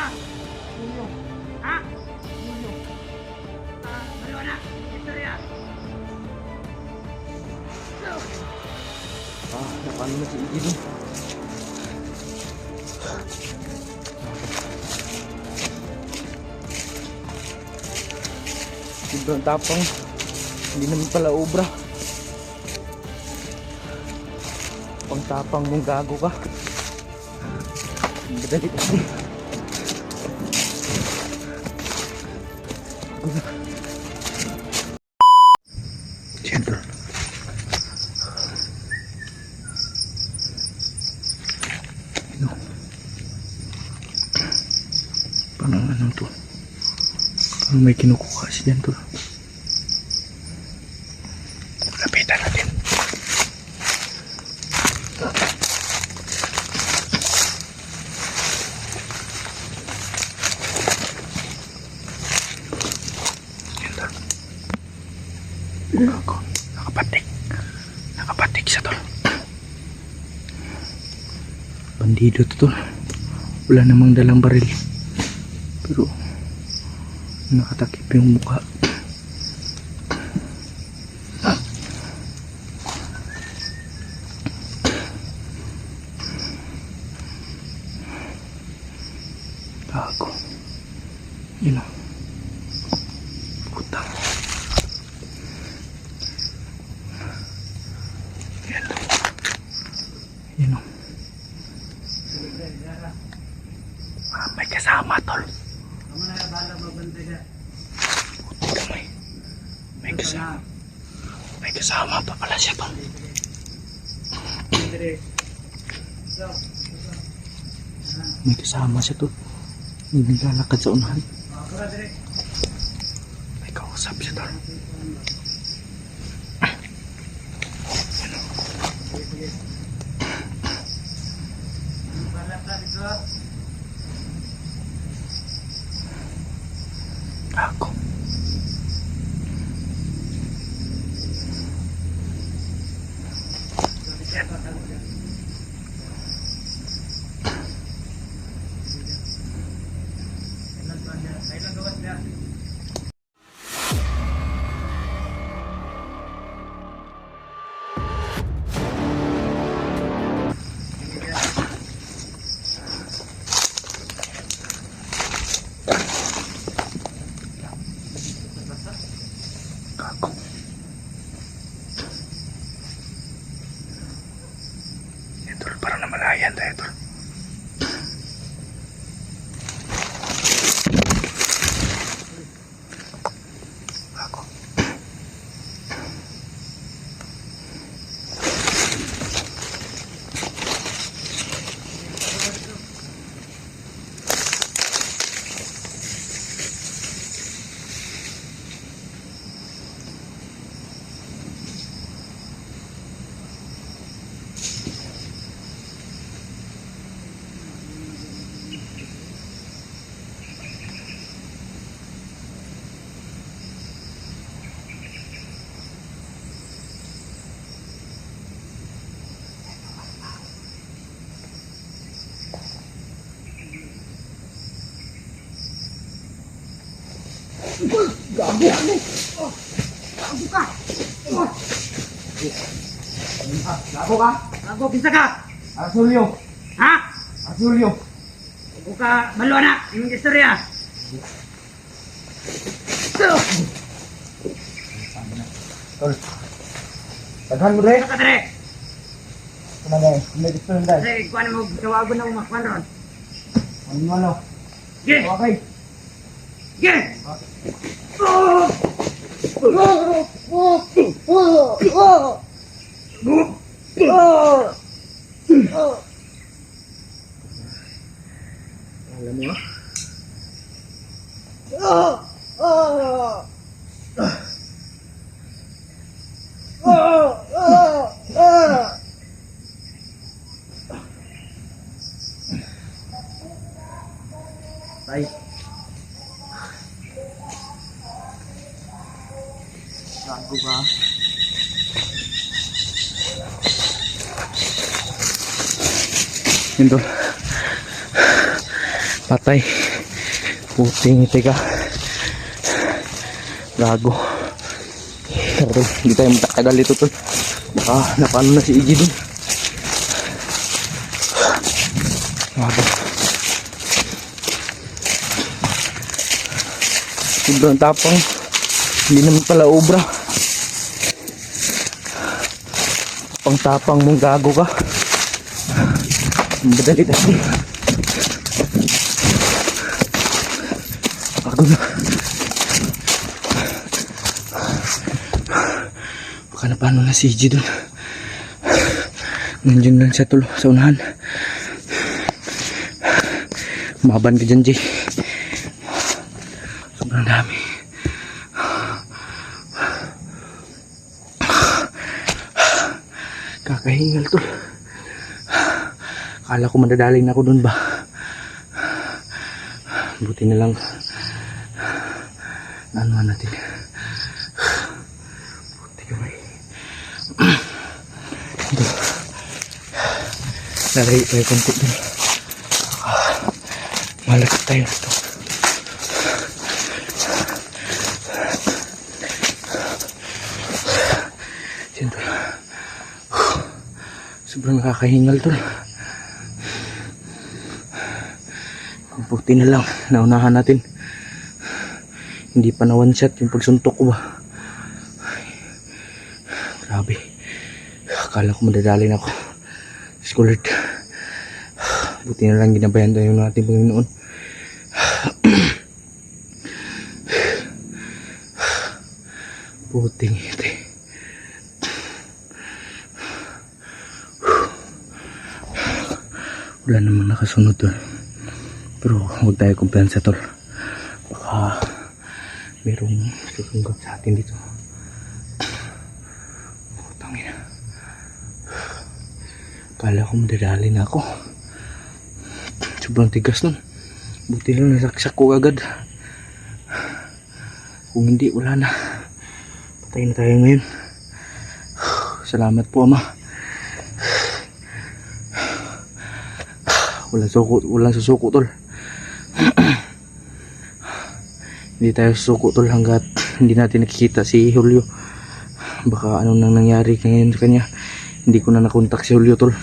ka? Julio. Ha? Julio. Baliw na. Istorya. Paano na si Iggy? Sobrang tapang. Hindi naman pala obra. Pang tapang mong gago ka. Madali kasi. Siyempre. Parang ano to? Parang may kinukuha siya dyan to. Lapitan natin. Ako, nakapatik. Nakapatik siya tol. Bandido to tol. Wala namang dalang baril. Pero nakatakip yung mukha. Ako. Yun o. Putang. Yan o. Yan o. May kasama tol. Puto may. May kasama. May kasama pa pala siya tol. May kasama siya tol. May naglalakad sa unahan. May kausap siya tol. Ako. Ito parang namalayan tayo ito. Ako. Gago! Gago ka! Gago ka? Gago, pinsa ka? Arsulyo! Ha? Arsulyo! Gago ka, balo na! Yung istorya! Tol! Taghan mo rin! Saka rin! Ano na eh? May gusto rin dahil? Kasi kuha na mo, tawagon na mo makkuhan ron. Ano mo ano? Sige! Okay! Sige! Oh! Alam mo? Tay. Gago ka. Yun doon. Patay. Puting teka. Gago. Tara tol, hindi tayo matatagal ito tol. Baka napano na si Iggy dun. Gago. Sobrang tapang. Hindi naman pala obra. Pang-tapang mong gago ka. Madali tayo. Ako na. Baka na paano na si Iggy dun. Nandiyan lang siya tulo sa unahan. Maban ka dyan, Jay. Sobrang dami. Kakahingal to. Akala ko madadaling ako dun ba. Buti na lang nanuhan natin. Buti kamay. Ito. Lalayo tayo konti dun. Malakit tayo ito. Siyento. Sobrang nakakahingal tol. Buti na lang, naunahan natin. Hindi pa na one shot yung pagsuntok ko ba. Grabe. Akala ko madadali na ako. Skulert. Buti na lang ginabayan tayo ng ating Panginoon. Buting ito. Wala namang nakasunod tol. Pero huwag tayo kumpiyansa tol. Baka merong susunggap sa atin dito. Putang ina. Kala ko madadali na ako. Sobrang tigas nun. Buti lang nasaksak ko agad. Kung hindi wala na. Patay na tayo ngayon. Salamat po Ama. Walang susuko tol. Hindi tayo susuko tol hanggat hindi natin nakikita si Julio. Baka ano nang nangyari ngayon sa kanya. Hindi ko na nakontak si Julio tol.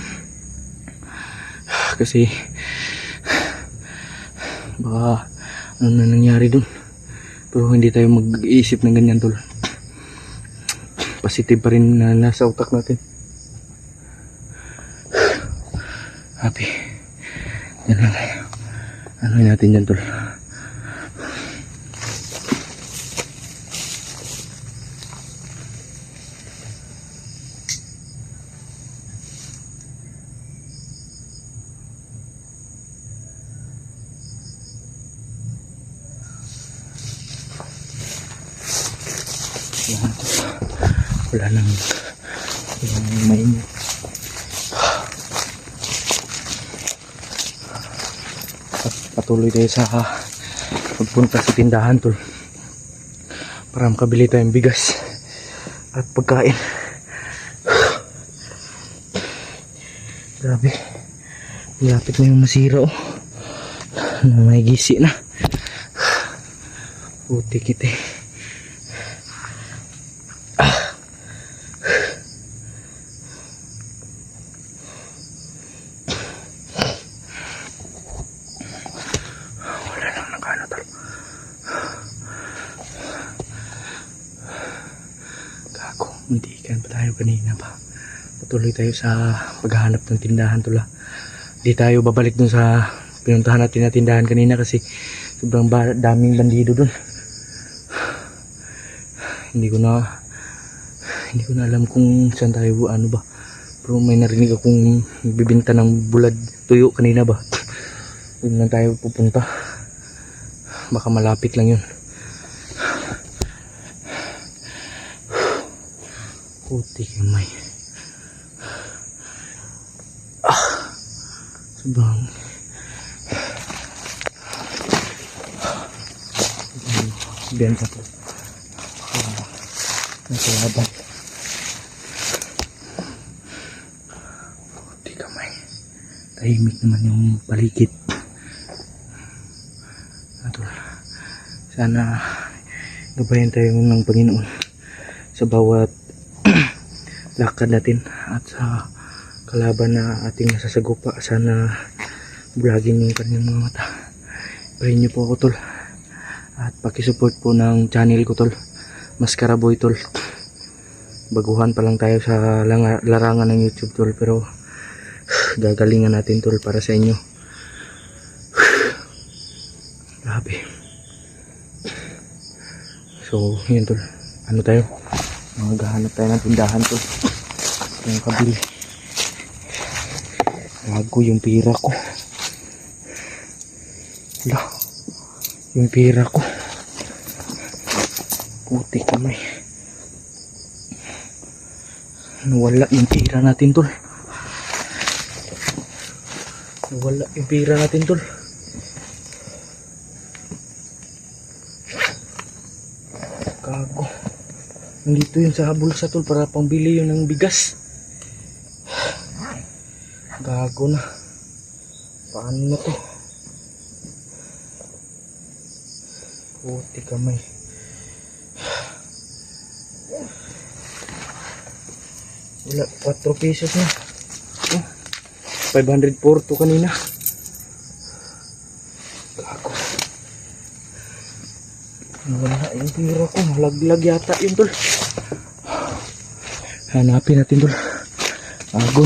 Kasi baka ano na nangyari dun. Pero hindi tayo mag-iisip ng ganyan tol. Positive pa rin na nasa utak natin. Happy. Yan lang tayo. Ano natin dyan tol. Wala nang mainit. Patuloy tayo sa pagpunta sa tindahan tol para makabili tayong bigas at pagkain. Grabe, malapit na yung masira oh. May gisi na. Puti kita eh. Muntikan pa tayo kanina pa. Patuloy tayo sa paghahanap ng tindahan tula. Hindi tayo babalik dun sa pinuntahan natin na tindahan kanina kasi sobrang daming bandido dun. Hindi ko na alam kung saan tayo ano ba. Pero may narinig akong bibinta ng bulad tuyo kanina ba. Doon lang tayo pupunta. Baka malapit lang yun. Puti kamay. Sobrang benta po. Nasa laban. Puti kamay. Tahimik naman yung paligid. Tol. Sana gabayan tayo ng Panginoon sa bawat lakad natin at sa kalaban na ating nasasagupa. Sana vlogging yung kanyang mga mata. Pray niyo po ako, tol, at pakisupport po ng channel ko, tol, Mascara Boy, tol. Baguhan pa lang tayo sa larangan ng YouTube, tol, pero gagalingan natin, tol, para sa inyo. Grabe. So yun, tol, ano tayo, maghahanap tayo ng tindahan, tol, yung kabili. Gago yung pira ko. Wala, yung pira ko. Puti kamay. Nawala yung pira natin, tol. Nawala yung pira natin, tol. Gago. Nandito yun sa bulsa, tol, para pangbili yun ng bigas. Gago na. Paano na to? Puti kamay. Wala, 4 pesos na. Oh, 504 to kanina. Gago. Wala yung pira ko. Laglag yata yun, tol. Hanapin natin, tol. Gago.